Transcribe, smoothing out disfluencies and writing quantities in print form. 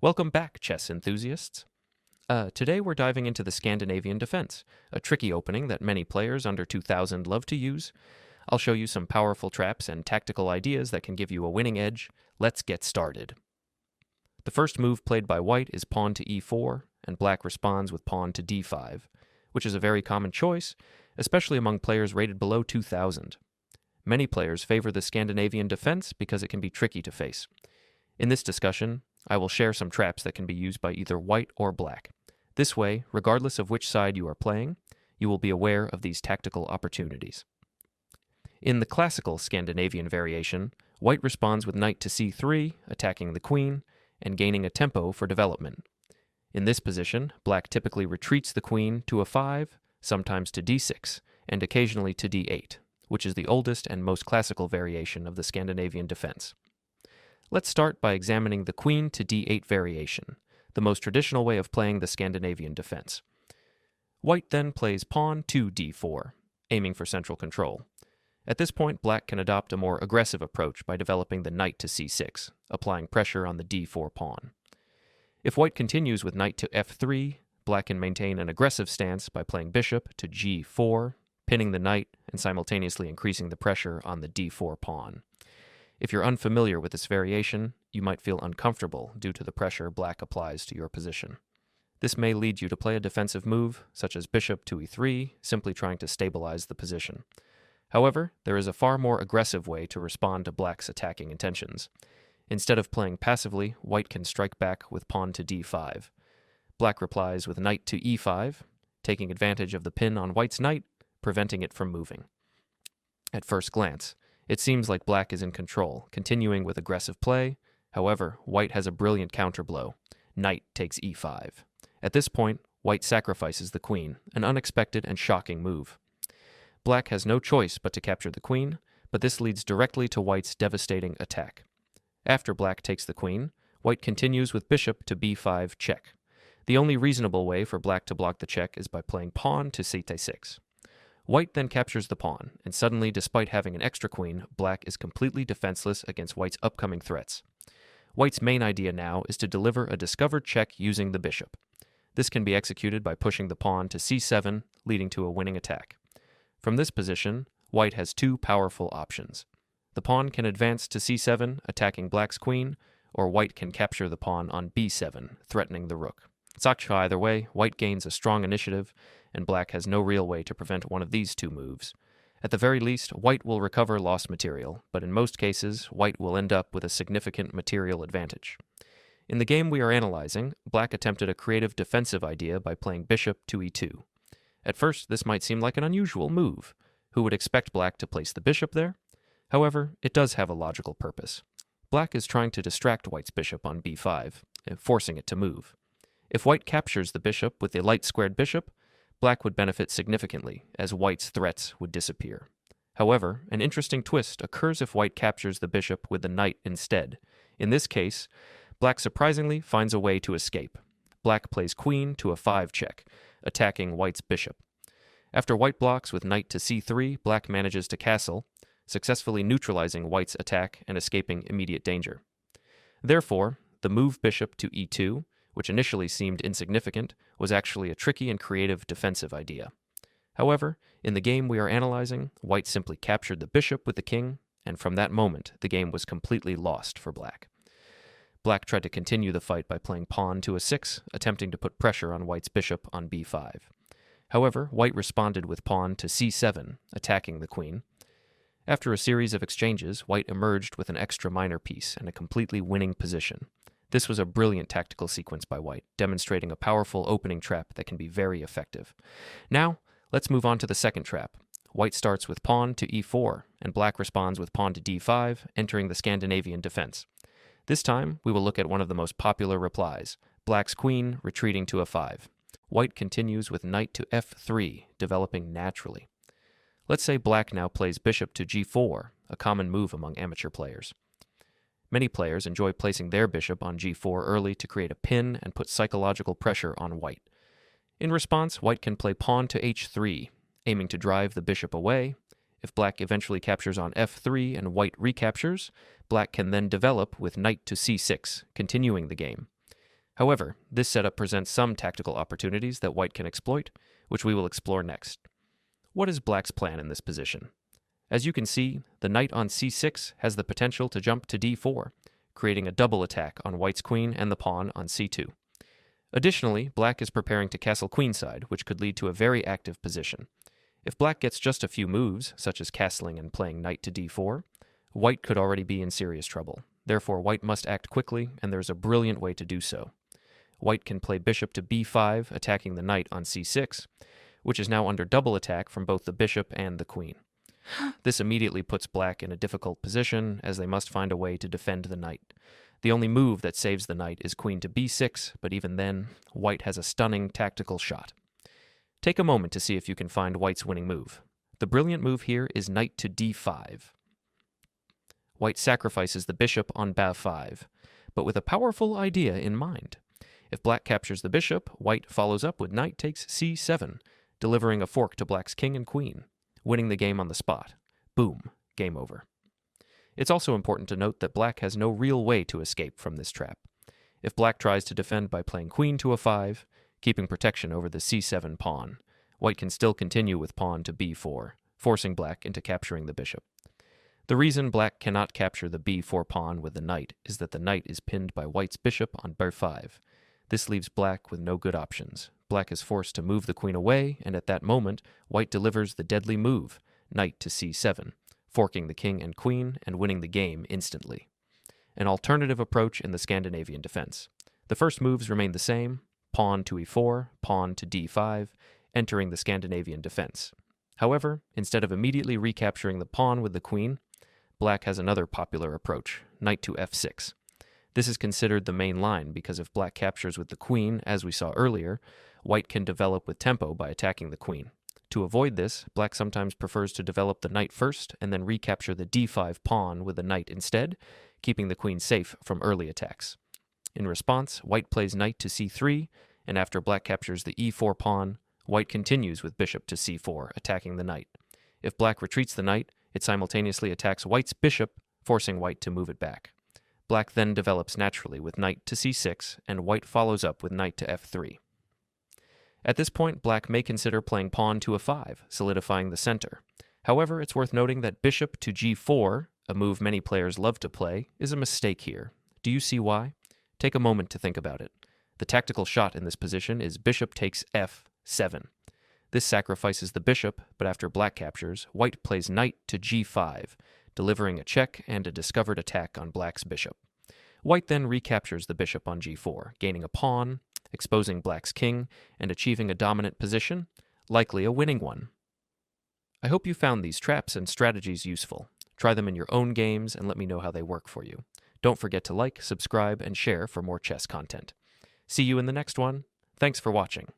Welcome back, chess enthusiasts. Today we're diving into the Scandinavian Defense, a tricky opening that many players under 2000 love to use. I'll show you some powerful traps and tactical ideas that can give you a winning edge. Let's get started. The first move played by white is pawn to e4, and black responds with pawn to d5, which is a very common choice, especially among players rated below 2000. Many players favor the Scandinavian Defense because it can be tricky to face. In this discussion, I will share some traps that can be used by either white or black. This way, regardless of which side you are playing, you will be aware of these tactical opportunities. In the classical Scandinavian variation, white responds with knight to c3, attacking the queen, and gaining a tempo for development. In this position, black typically retreats the queen to a5, sometimes to d6, and occasionally to d8, which is the oldest and most classical variation of the Scandinavian defense. Let's start by examining the queen to d8 variation, the most traditional way of playing the Scandinavian defense. White then plays pawn to d4, aiming for central control. At this point, black can adopt a more aggressive approach by developing the knight to c6, applying pressure on the d4 pawn. If white continues with knight to f3, black can maintain an aggressive stance by playing bishop to g4, pinning the knight and simultaneously increasing the pressure on the d4 pawn. If you're unfamiliar with this variation, you might feel uncomfortable due to the pressure black applies to your position. This may lead you to play a defensive move, such as bishop to e3, simply trying to stabilize the position. However, there is a far more aggressive way to respond to black's attacking intentions. Instead of playing passively, white can strike back with pawn to d5. Black replies with knight to e5, taking advantage of the pin on white's knight, preventing it from moving. At first glance, it seems like black is in control, continuing with aggressive play. However, white has a brilliant counterblow. Knight takes e5. At this point, white sacrifices the queen, an unexpected and shocking move. Black has no choice but to capture the queen, but this leads directly to white's devastating attack. After black takes the queen, white continues with bishop to b5 check. The only reasonable way for black to block the check is by playing pawn to ct6. White then captures the pawn, and suddenly, despite having an extra queen, black is completely defenseless against white's upcoming threats. White's main idea now is to deliver a discovered check using the bishop. This can be executed by pushing the pawn to c7, leading to a winning attack. From this position, white has two powerful options. The pawn can advance to c7, attacking black's queen, or white can capture the pawn on b7, threatening the rook. Either way, white gains a strong initiative, and black has no real way to prevent one of these two moves. At the very least, white will recover lost material, but in most cases, white will end up with a significant material advantage. In the game we are analyzing, black attempted a creative defensive idea by playing bishop to e2. At first, this might seem like an unusual move. Who would expect black to place the bishop there? However, it does have a logical purpose. Black is trying to distract white's bishop on b5, forcing it to move. If white captures the bishop with a light-squared bishop, black would benefit significantly, as white's threats would disappear. However, an interesting twist occurs if white captures the bishop with the knight instead. In this case, black surprisingly finds a way to escape. Black plays queen to a 5 check, attacking white's bishop. After white blocks with knight to c3, black manages to castle, successfully neutralizing white's attack and escaping immediate danger. Therefore, the move bishop to e2, which initially seemed insignificant, was actually a tricky and creative defensive idea. However, in the game we are analyzing, white simply captured the bishop with the king, and from that moment, the game was completely lost for black. Black tried to continue the fight by playing pawn to a6, attempting to put pressure on white's bishop on b5. However, white responded with pawn to c7, attacking the queen. After a series of exchanges, white emerged with an extra minor piece and a completely winning position. This was a brilliant tactical sequence by white, demonstrating a powerful opening trap that can be very effective. Now, let's move on to the second trap. White starts with pawn to e4, and black responds with pawn to d5, entering the Scandinavian defense. This time, we will look at one of the most popular replies, black's queen retreating to a5. White continues with knight to f3, developing naturally. Let's say black now plays bishop to g4, a common move among amateur players. Many players enjoy placing their bishop on g4 early to create a pin and put psychological pressure on white. In response, white can play pawn to h3, aiming to drive the bishop away. If black eventually captures on f3 and white recaptures, black can then develop with knight to c6, continuing the game. However, this setup presents some tactical opportunities that white can exploit, which we will explore next. What is black's plan in this position? As you can see, the knight on c6 has the potential to jump to d4, creating a double attack on white's queen and the pawn on c2. Additionally, black is preparing to castle queenside, which could lead to a very active position. If black gets just a few moves, such as castling and playing knight to d4, white could already be in serious trouble. Therefore, white must act quickly, and there's a brilliant way to do so. White can play bishop to b5, attacking the knight on c6, which is now under double attack from both the bishop and the queen. This immediately puts black in a difficult position, as they must find a way to defend the knight. The only move that saves the knight is queen to b6, but even then, white has a stunning tactical shot. Take a moment to see if you can find white's winning move. The brilliant move here is knight to d5. White sacrifices the bishop on ba5, but with a powerful idea in mind. If black captures the bishop, white follows up with knight takes c7, delivering a fork to black's king and queen, winning the game on the spot. Boom, game over. It's also important to note that black has no real way to escape from this trap. If black tries to defend by playing queen to a5, keeping protection over the c7 pawn, white can still continue with pawn to b4, forcing black into capturing the bishop. The reason black cannot capture the b4 pawn with the knight is that the knight is pinned by white's bishop on b5. This leaves black with no good options. Black is forced to move the queen away, and at that moment, white delivers the deadly move, knight to c7, forking the king and queen and winning the game instantly. An alternative approach in the Scandinavian defense. The first moves remain the same, pawn to e4, pawn to d5, entering the Scandinavian defense. However, instead of immediately recapturing the pawn with the queen, black has another popular approach, knight to f6. This is considered the main line because if black captures with the queen, as we saw earlier, white can develop with tempo by attacking the queen. To avoid this, black sometimes prefers to develop the knight first and then recapture the d5 pawn with the knight instead, keeping the queen safe from early attacks. In response, white plays knight to c3, and after black captures the e4 pawn, white continues with bishop to c4, attacking the knight. If black retreats the knight, it simultaneously attacks white's bishop, forcing white to move it back. Black then develops naturally with knight to c6, and white follows up with knight to f3. At this point, black may consider playing pawn to a5, solidifying the center. However, it's worth noting that bishop to g4, a move many players love to play, is a mistake here. Do you see why? Take a moment to think about it. The tactical shot in this position is bishop takes f7. This sacrifices the bishop, but after black captures, white plays knight to g5, delivering a check and a discovered attack on black's bishop. White then recaptures the bishop on g4, gaining a pawn, exposing black's king, and achieving a dominant position, likely a winning one. I hope you found these traps and strategies useful. Try them in your own games and let me know how they work for you. Don't forget to like, subscribe, and share for more chess content. See you in the next one. Thanks for watching.